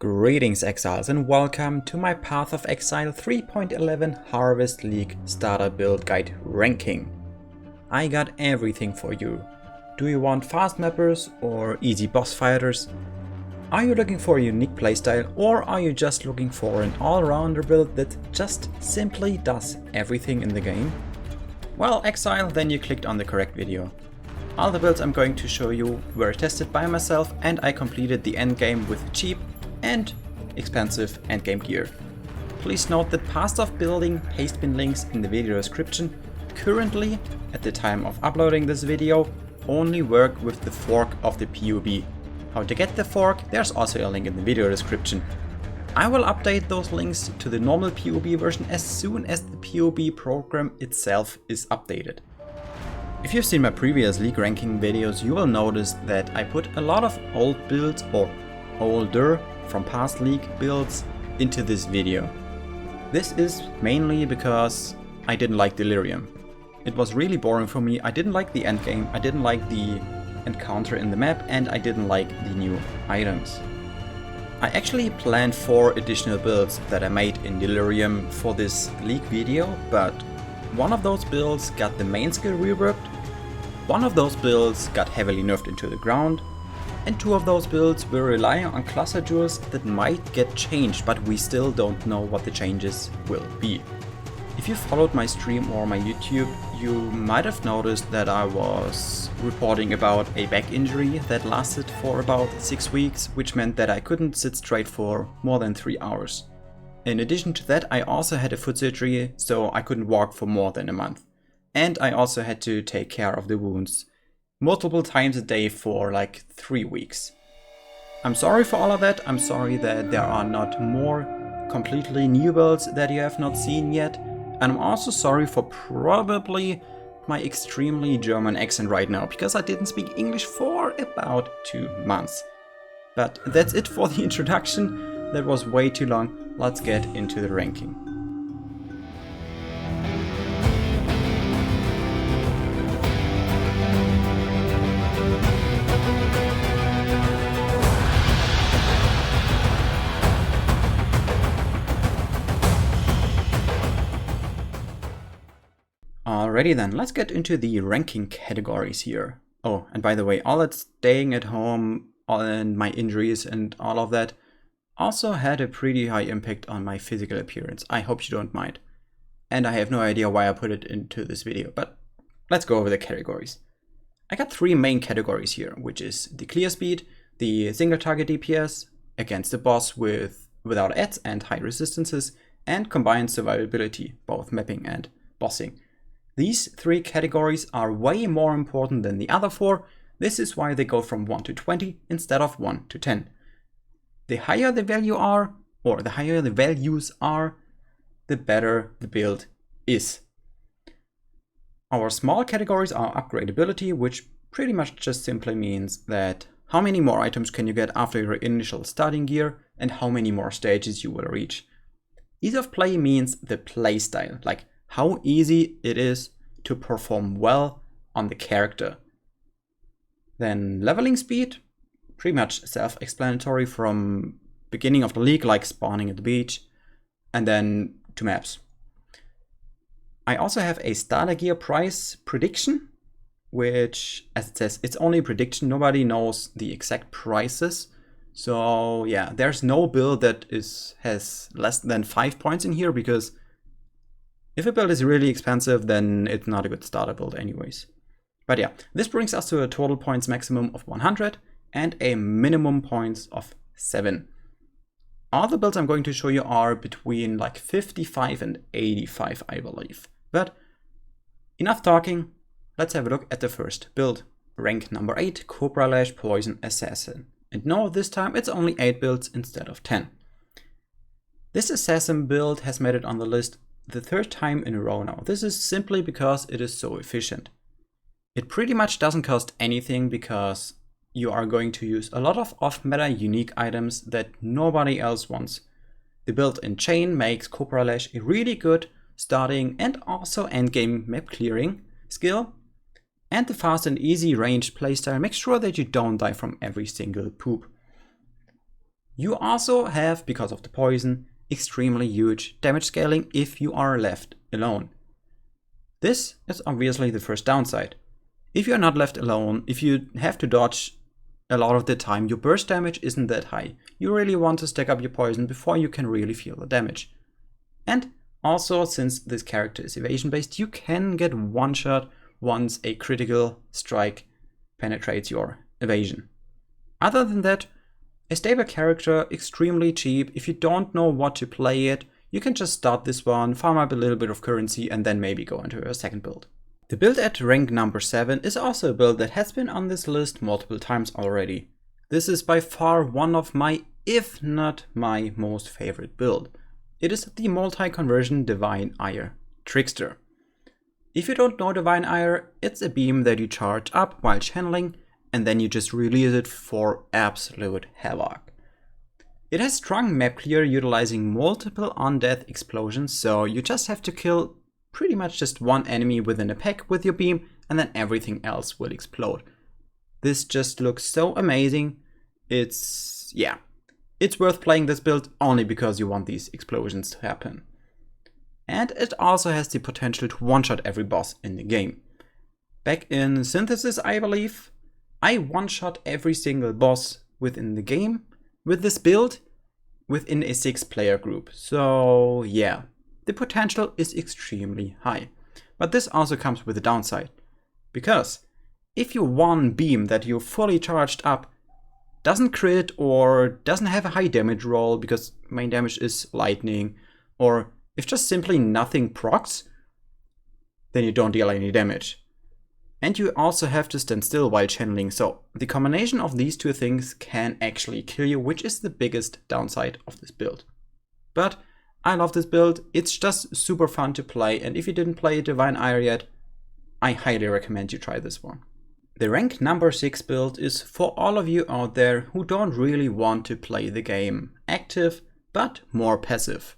Greetings Exiles and welcome to my Path of Exile 3.11 Harvest League Starter Build Guide ranking. I got everything for you. Do you want fast mappers or easy boss fighters? Are you looking for a unique playstyle or are you just looking for an all-rounder build that just simply does everything in the game? Well Exile, then you clicked on the correct video. All the builds I'm going to show you were tested by myself and I completed the endgame with cheap and expensive endgame gear. Please note that past of building pastebin links in the video description currently, at the time of uploading this video, only work with the fork of the PoE. How to get the fork, there's also a link in the video description. I will update those links to the normal PoE version as soon as the PoE program itself is updated. If you've seen my previous league ranking videos, you will notice that I put a lot of old builds or older from past league builds into this video. This is mainly because I didn't like Delirium. It was really boring for me. I didn't like the endgame, I didn't like the encounter in the map, and I didn't like the new items. I actually planned 4 additional builds that I made in Delirium for this league video, but one of those builds got the main skill reworked, one of those builds got heavily nerfed into the ground, and 2 of those builds will rely on cluster jewels that might get changed, but we still don't know what the changes will be. If you followed my stream or my YouTube, you might have noticed that I was reporting about a back injury that lasted for about 6 weeks, which meant that I couldn't sit straight for more than 3 hours. In addition to that, I also had a foot surgery, so I couldn't walk for more than a month. And I also had to take care of the wounds multiple times a day for like 3 weeks. I'm sorry for all of that. I'm sorry that there are not more completely new builds that you have not seen yet. And I'm also sorry for probably my extremely German accent right now, because I didn't speak English for about 2 months. But that's it for the introduction. That was way too long. Let's get into the ranking. Alrighty then, let's get into the ranking categories here. Oh, and by the way, all that staying at home and my injuries and all of that also had a pretty high impact on my physical appearance. I hope you don't mind. And I have no idea why I put it into this video, but let's go over the categories. I got 3 main categories here, which is the clear speed, the single target DPS against the boss without adds and high resistances, and combined survivability, both mapping and bossing. These 3 categories are way more important than the other 4. This is why they go from 1 to 20 instead of 1 to 10. The higher the value are, or the higher the values are, the better the build is. Our small categories are upgradability, which pretty much just simply means that how many more items can you get after your initial starting gear and how many more stages you will reach. Ease of play means the playstyle, like how easy it is to perform well on the character. Then leveling speed, pretty much self-explanatory from beginning of the league, like spawning at the beach, and then to maps. I also have a starter gear price prediction, which, as it says, it's only a prediction. Nobody knows the exact prices. So yeah, there's no build that has less than 5 points in here, because if a build is really expensive, then it's not a good starter build anyways. But yeah, this brings us to a total points maximum of 100 and a minimum points of 7. All the builds I'm going to show you are between like 55 and 85, I believe. But enough talking, let's have a look at the first build. Rank number 8, Cobra Lash Poison Assassin. And no, this time it's only 8 builds instead of 10. This assassin build has made it on the list the 3rd time in a row now. This is simply because it is so efficient. It pretty much doesn't cost anything because you are going to use a lot of off-meta unique items that nobody else wants. The built-in chain makes Cobra Lash a really good starting and also endgame map clearing skill, and the fast and easy ranged playstyle makes sure that you don't die from every single poop. You also have, because of the poison, extremely huge damage scaling if you are left alone. This is obviously the first downside. If you're not left alone, if you have to dodge a lot of the time, your burst damage isn't that high. You really want to stack up your poison before you can really feel the damage. And also, since this character is evasion based, you can get one shot once a critical strike penetrates your evasion. Other than that, a stable character, extremely cheap. If you don't know what to play it, you can just start this one, farm up a little bit of currency, and then maybe go into a second build. The build at rank number 7 is also a build that has been on this list multiple times already. This is by far one of my, if not my most favorite build. It is the multi-conversion Divine Ire Trickster. If you don't know Divine Ire, it's a beam that you charge up while channeling, and then you just release it for absolute havoc. It has strong map clear utilizing multiple on-death explosions, so you just have to kill pretty much just one enemy within a pack with your beam, and then everything else will explode. This just looks so amazing. It's worth playing this build only because you want these explosions to happen. And it also has the potential to one-shot every boss in the game. Back in Synthesis, I believe, I one-shot every single boss within the game with this build within a 6-player group. So yeah, the potential is extremely high. But this also comes with a downside. Because if your one beam that you fully charged up doesn't crit or doesn't have a high damage roll because main damage is lightning, or if just simply nothing procs, then you don't deal any damage. And you also have to stand still while channeling, so the combination of these two things can actually kill you, which is the biggest downside of this build. But I love this build, it's just super fun to play, and if you didn't play Divine Ire yet, I highly recommend you try this one. The rank number 6 build is for all of you out there who don't really want to play the game active, but more passive.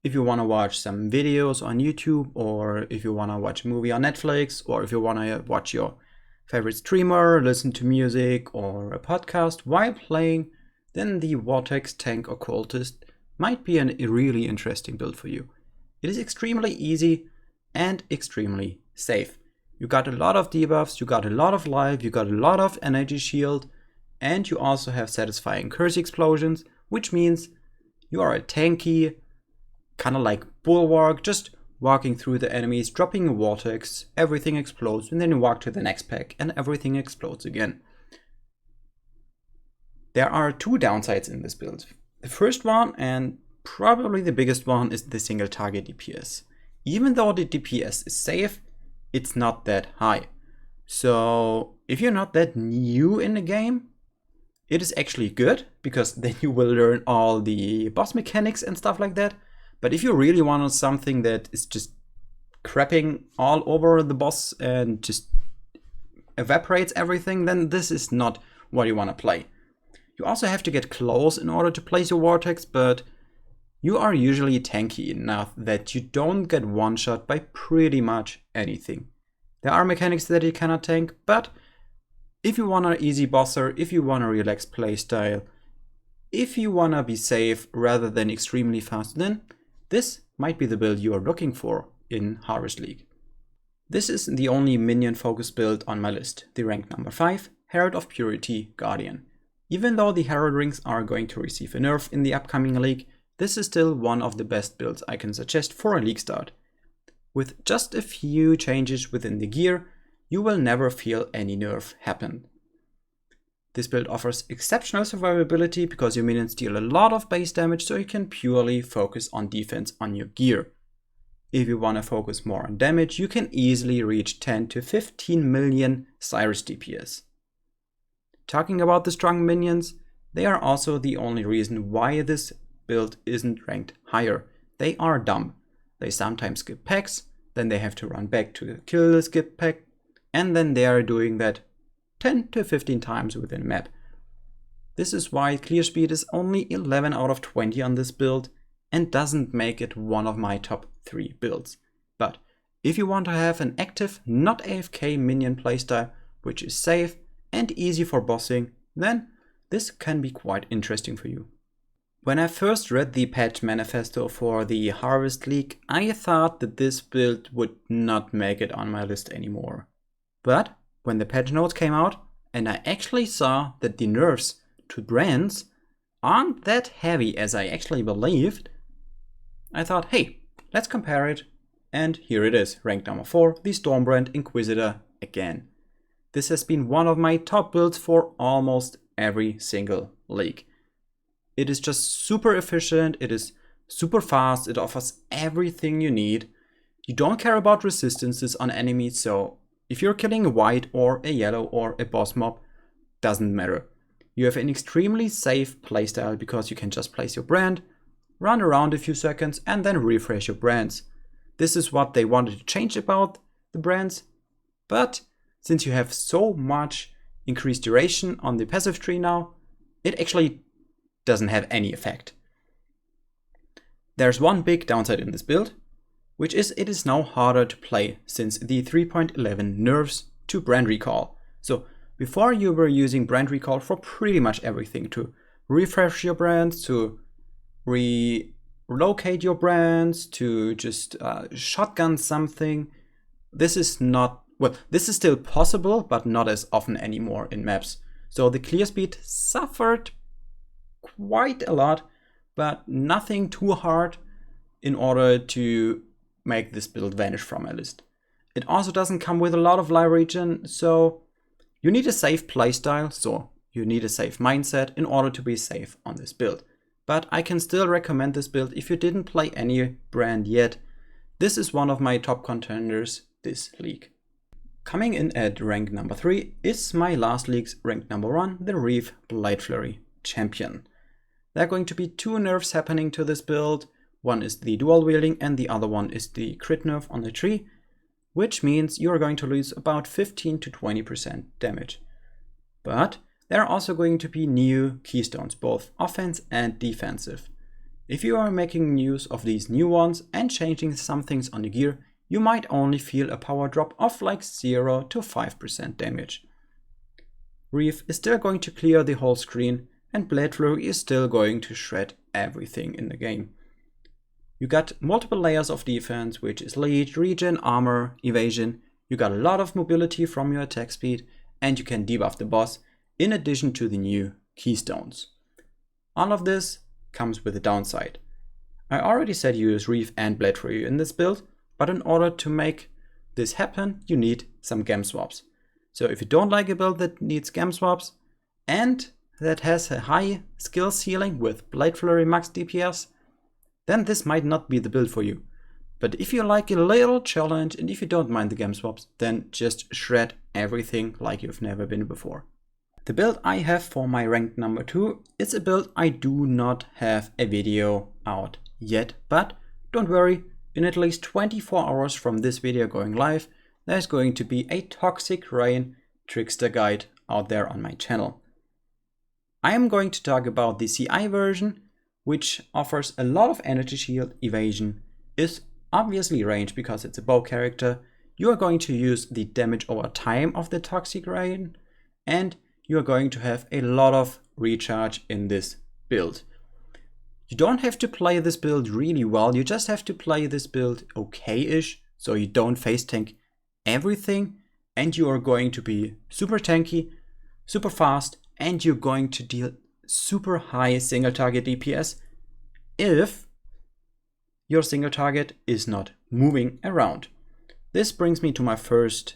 If you want to watch some videos on YouTube, or if you want to watch a movie on Netflix, or if you want to watch your favorite streamer, listen to music or a podcast while playing, then the Vortex tank Occultist might be a really interesting build for you. It is extremely easy and extremely safe. You got a lot of debuffs, you got a lot of life, you got a lot of energy shield, and you also have satisfying curse explosions, which means you are a tanky, kind of like bulwark, just walking through the enemies, dropping a vortex, everything explodes, and then you walk to the next pack and everything explodes again. There are two downsides in this build. The first one, and probably the biggest one, is the single target DPS. Even though the DPS is safe, it's not that high. So if you're not that new in the game, it is actually good, because then you will learn all the boss mechanics and stuff like that. But if you really want something that is just crapping all over the boss and just evaporates everything, then this is not what you want to play. You also have to get close in order to place your vortex, but you are usually tanky enough that you don't get one-shot by pretty much anything. There are mechanics that you cannot tank, but if you want an easy bosser, if you want a relaxed playstyle, if you want to be safe rather than extremely fast, then this might be the build you are looking for in Harvest League. This is the only minion-focused build on my list, the rank number 5, Herald of Purity Guardian. Even though the Herald rings are going to receive a nerf in the upcoming league, this is still one of the best builds I can suggest for a league start. With just a few changes within the gear, you will never feel any nerf happen. This build offers exceptional survivability because your minions deal a lot of base damage, so you can purely focus on defense on your gear. If you want to focus more on damage, you can easily reach 10 to 15 million Cyrus DPS. Talking about the strong minions, they are also the only reason why this build isn't ranked higher. They are dumb. They sometimes skip packs, then they have to run back to kill the skip pack, and then they are doing that 10 to 15 times within a map. This is why clear speed is only 11 out of 20 on this build and doesn't make it one of my top 3 builds. But if you want to have an active, not AFK minion playstyle, which is safe and easy for bossing, then this can be quite interesting for you. When I first read the patch manifesto for the Harvest League, I thought that this build would not make it on my list anymore. But when the patch notes came out and I actually saw that the nerfs to brands aren't that heavy as I actually believed, I thought, hey, let's compare it. And here it is, rank number 4, the Stormbrand Inquisitor again. This has been one of my top builds for almost every single league. It is just super efficient, it is super fast, it offers everything you need. You don't care about resistances on enemies, so if you're killing a white or a yellow or a boss mob, doesn't matter. You have an extremely safe playstyle because you can just place your brand, run around a few seconds and then refresh your brands. This is what they wanted to change about the brands, but since you have so much increased duration on the passive tree now, it actually doesn't have any effect. There's one big downside in this build, which is it is now harder to play since the 3.11 nerfs to brand recall. So before you were using brand recall for pretty much everything, to refresh your brands, to relocate your brands, to just shotgun something. This is not, well, this is still possible, but not as often anymore in maps. So the clear speed suffered quite a lot, but nothing too hard in order to make this build vanish from my list. It also doesn't come with a lot of live regen, so you need a safe playstyle, so you need a safe mindset in order to be safe on this build. But I can still recommend this build if you didn't play any brand yet. This is one of my top contenders this league. Coming in at rank number 3 is my last league's rank number 1, the Reave Flurry Champion. There are going to be 2 nerfs happening to this build. One is the dual wielding and the other one is the crit nerf on the tree, which means you're going to lose about 15 to 20% damage. But there are also going to be new keystones, both offense and defensive. If you are making use of these new ones and changing some things on the gear, you might only feel a power drop of like 0 to 5% damage. Reave is still going to clear the whole screen, and Flurry is still going to shred everything in the game. You got multiple layers of defense, which is leech, regen, armor, evasion. You got a lot of mobility from your attack speed, and you can debuff the boss in addition to the new keystones. All of this comes with a downside. I already said you use Reave and Flurry in this build, but in order to make this happen, you need some gem swaps. So if you don't like a build that needs gem swaps and that has a high skill ceiling with Flurry max DPS, then this might not be the build for you. But if you like a little challenge and if you don't mind the gem swaps, then just shred everything like you've never been before. The build I have for my rank number 2 is a build I do not have a video out yet, but don't worry, in at least 24 hours from this video going live, there's going to be a Toxic Rain Trickster guide out there on my channel. I am going to talk about the CI version, which offers a lot of energy shield, evasion, is obviously range because it's a bow character. You are going to use the damage over time of the Toxic Rain, and you are going to have a lot of recharge in this build. You don't have to play this build really well, you just have to play this build okay-ish, so you don't face tank everything, and you are going to be super tanky, super fast, and you're going to deal super high single target DPS if your single target is not moving around. This brings me to my first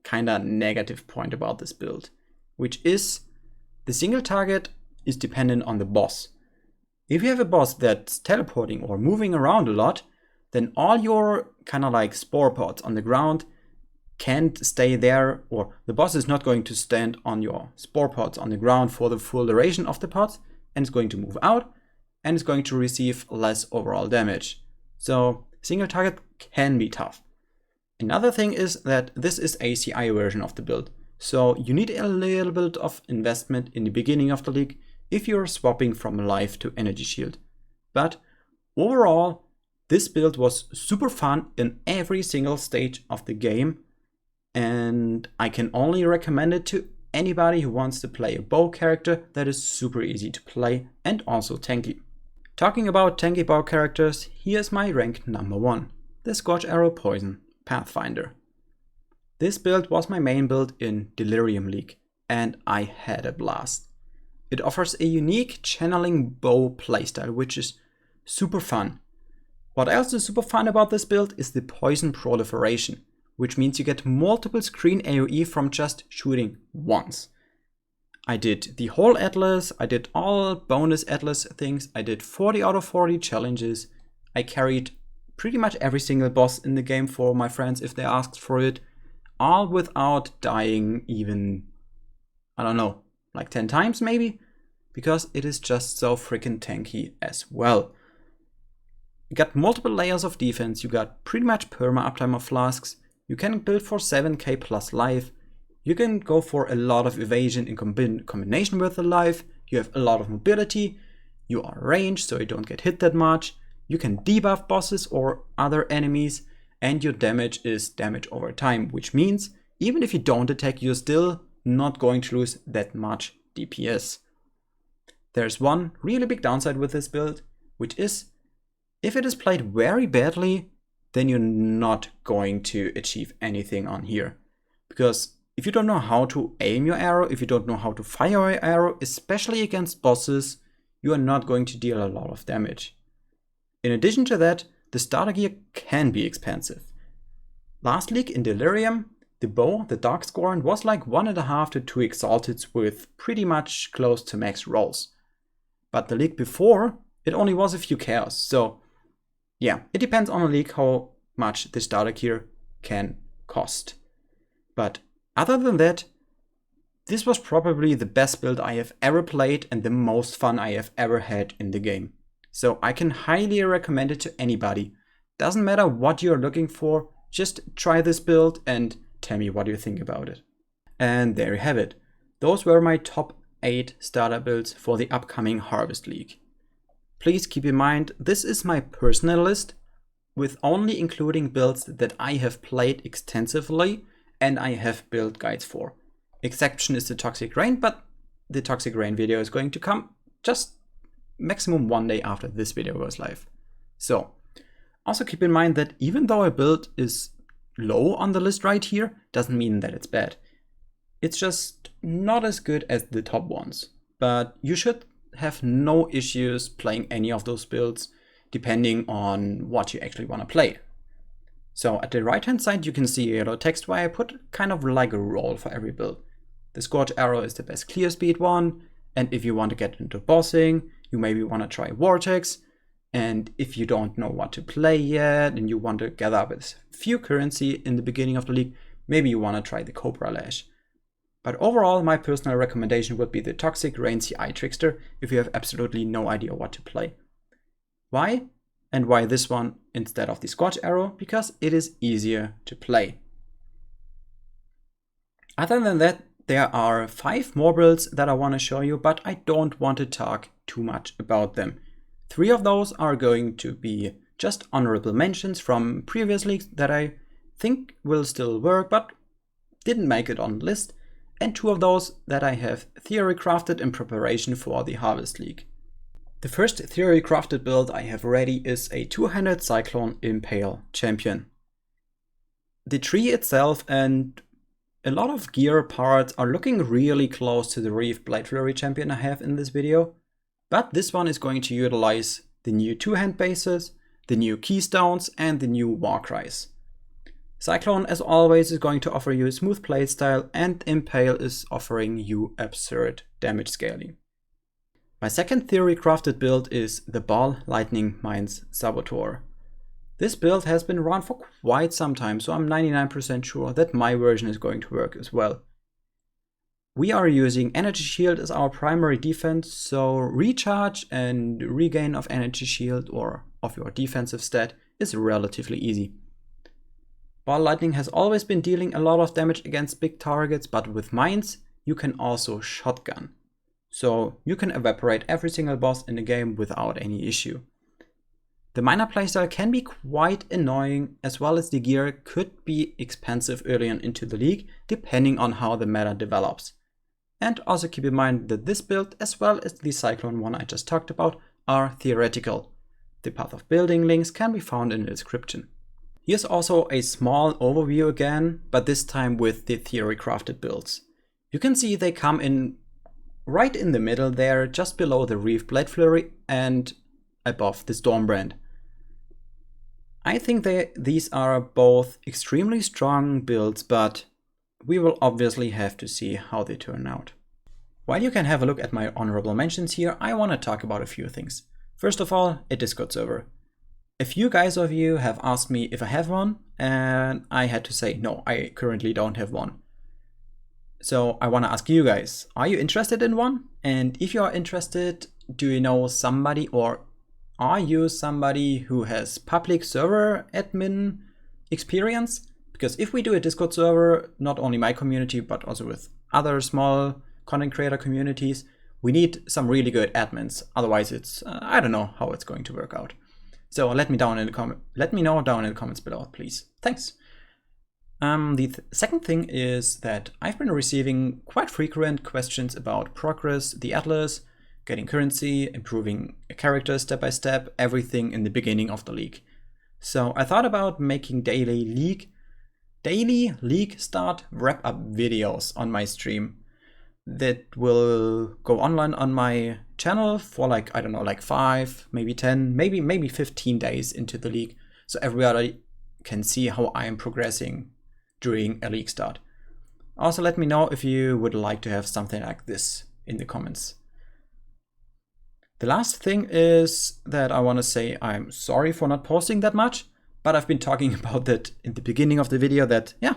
kinda negative point about this build, which is the single target is dependent on the boss. If you have a boss that's teleporting or moving around a lot, then all your kinda like spore pods on the ground can't stay there, or the boss is not going to stand on your spore pods on the ground for the full duration of the pods, and it's going to move out and it's going to receive less overall damage. So single target can be tough. Another thing is that this is a CI version of the build, so you need a little bit of investment in the beginning of the league if you're swapping from life to energy shield. But overall, this build was super fun in every single stage of the game, and I can only recommend it to anybody who wants to play a bow character that is super easy to play and also tanky. Talking about tanky bow characters, here's my rank number 1, the Scourge Arrow Poison Pathfinder. This build was my main build in Delirium League, and I had a blast. It offers a unique channeling bow playstyle, which is super fun. What else is super fun about this build is the poison proliferation, which means you get multiple screen AoE from just shooting once. I did the whole Atlas, I did all bonus Atlas things, I did 40 out of 40 challenges, I carried pretty much every single boss in the game for my friends if they asked for it, all without dying even, I don't know, like 10 times maybe? Because it is just so freaking tanky as well. You got multiple layers of defense, you got pretty much perma uptime of flasks, you can build for 7k plus life, you can go for a lot of evasion in combination with the life, you have a lot of mobility, you are ranged so you don't get hit that much, you can debuff bosses or other enemies, and your damage is damage over time, which means even if you don't attack, you're still not going to lose that much DPS. There's one really big downside with this build, which is if it is played very badly, then you're not going to achieve anything on here. Because if you don't know how to aim your arrow, if you don't know how to fire your arrow, especially against bosses, you are not going to deal a lot of damage. In addition to that, the starter gear can be expensive. Last league in Delirium, the bow, the Darkscorn, was like 1.5 to 2 Exalteds with pretty much close to max rolls. But the league before, it only was a few chaos, so yeah, it depends on the league how much the starter gear can cost. But other than that, this was probably the best build I have ever played and the most fun I have ever had in the game. So I can highly recommend it to anybody. Doesn't matter what you're looking for, just try this build and tell me what you think about it. And there you have it. Those were my top 8 starter builds for the upcoming Harvest League. Please keep in mind, this is my personal list, with only including builds that I have played extensively and I have build guides for. Exception is the Toxic Rain, but the Toxic Rain video is going to come just maximum 1 day after this video goes live. So, also keep in mind that even though a build is low on the list right here, doesn't mean that it's bad. It's just not as good as the top ones. But you should have no issues playing any of those builds, depending on what you actually want to play. So at the right hand side you can see a yellow text where I put kind of like a role for every build. The Scourge Arrow is the best clear speed one, and if you want to get into bossing, you maybe want to try Vortex, and if you don't know what to play yet and you want to gather up a few currency in the beginning of the league, maybe you want to try the Cobra Lash. But overall, my personal recommendation would be the Toxic Rain CI Trickster if you have absolutely no idea what to play. Why? And why this one instead of the Scourge Arrow? Because it is easier to play. Other than that, there are 5 more builds that I want to show you, but I don't want to talk too much about them. 3 of those are going to be just honorable mentions from previous leagues that I think will still work, but didn't make it on the list. And 2 of those that I have Theorycrafted in preparation for the Harvest League. The first Theorycrafted build I have ready is a 2-handed Cyclone Champion. The tree itself and a lot of gear parts are looking really close to the Reave Blade Flurry champion I have in this video, but this one is going to utilize the new 2-hand bases, the new keystones and the new war cries. Cyclone, as always, is going to offer you a smooth playstyle, and Impale is offering you absurd damage scaling. My second Theorycrafted build is the Ball Lightning Mines Saboteur. This build has been around for quite some time, so I'm 99% sure that my version is going to work as well. We are using Energy Shield as our primary defense, so recharge and regain of Energy Shield or of your defensive stat is relatively easy. Ball Lightning has always been dealing a lot of damage against big targets, but with mines you can also shotgun. So you can evaporate every single boss in the game without any issue. The miner playstyle can be quite annoying, as well as the gear could be expensive early on into the league, depending on how the meta develops. And also keep in mind that this build, as well as the Cyclone one I just talked about, are theoretical. The path of building links can be found in the description. Here's also a small overview again, but this time with the Theorycrafted builds. You can see they come in right in the middle there, just below the Reave Blade Flurry and above the Stormbrand. I think these are both extremely strong builds, but we will obviously have to see how they turn out. While you can have a look at my honorable mentions here, I want to talk about a few things. First of all, a Discord server. A few guys of you have asked me if I have one, and I had to say no, I currently don't have one. So I want to ask you guys, are you interested in one? And if you are interested, do you know somebody, or are you somebody who has public server admin experience? Because if we do a Discord server, not only my community, but also with other small content creator communities, we need some really good admins. Otherwise it's, I don't know how it's going to work out. So let me know down in the comments below, please. Thanks. The second thing is that I've been receiving quite frequent questions about progress, the Atlas, getting currency, improving a character step by step, everything in the beginning of the league. So I thought about making daily league start wrap-up videos on my stream that will go online on my channel for like, I don't know, like 5, maybe 10, maybe 15 days into the league, so everybody can see how I am progressing during a league start. Also let me know if you would like to have something like this in the comments. The last thing is that I want to say I'm sorry for not posting that much, but I've been talking about that in the beginning of the video that, yeah,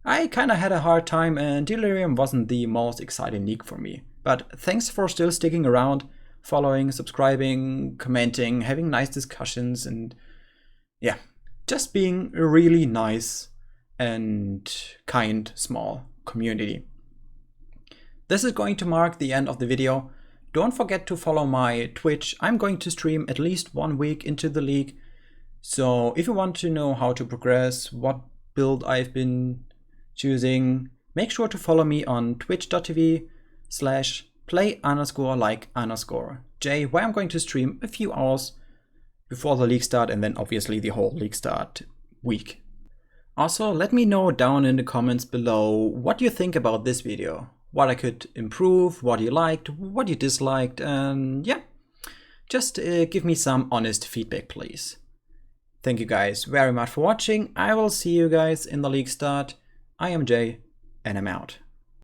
I kind of had a hard time and Delirium wasn't the most exciting league for me. But thanks for still sticking around, following, subscribing, commenting, having nice discussions, and yeah, just being a really nice and kind small community. This is going to mark the end of the video. Don't forget to follow my Twitch. I'm going to stream at least 1 week into the league. So if you want to know how to progress, what build I've been choosing, make sure to follow me on twitch.tv/play_like_J, where I'm going to stream a few hours before the league start and then obviously the whole league start week. Also, let me know down in the comments below what you think about this video, what I could improve, what you liked, what you disliked, and yeah, just give me some honest feedback, please. Thank you guys very much for watching. I will see you guys in the league start. I am Jay, and I'm out.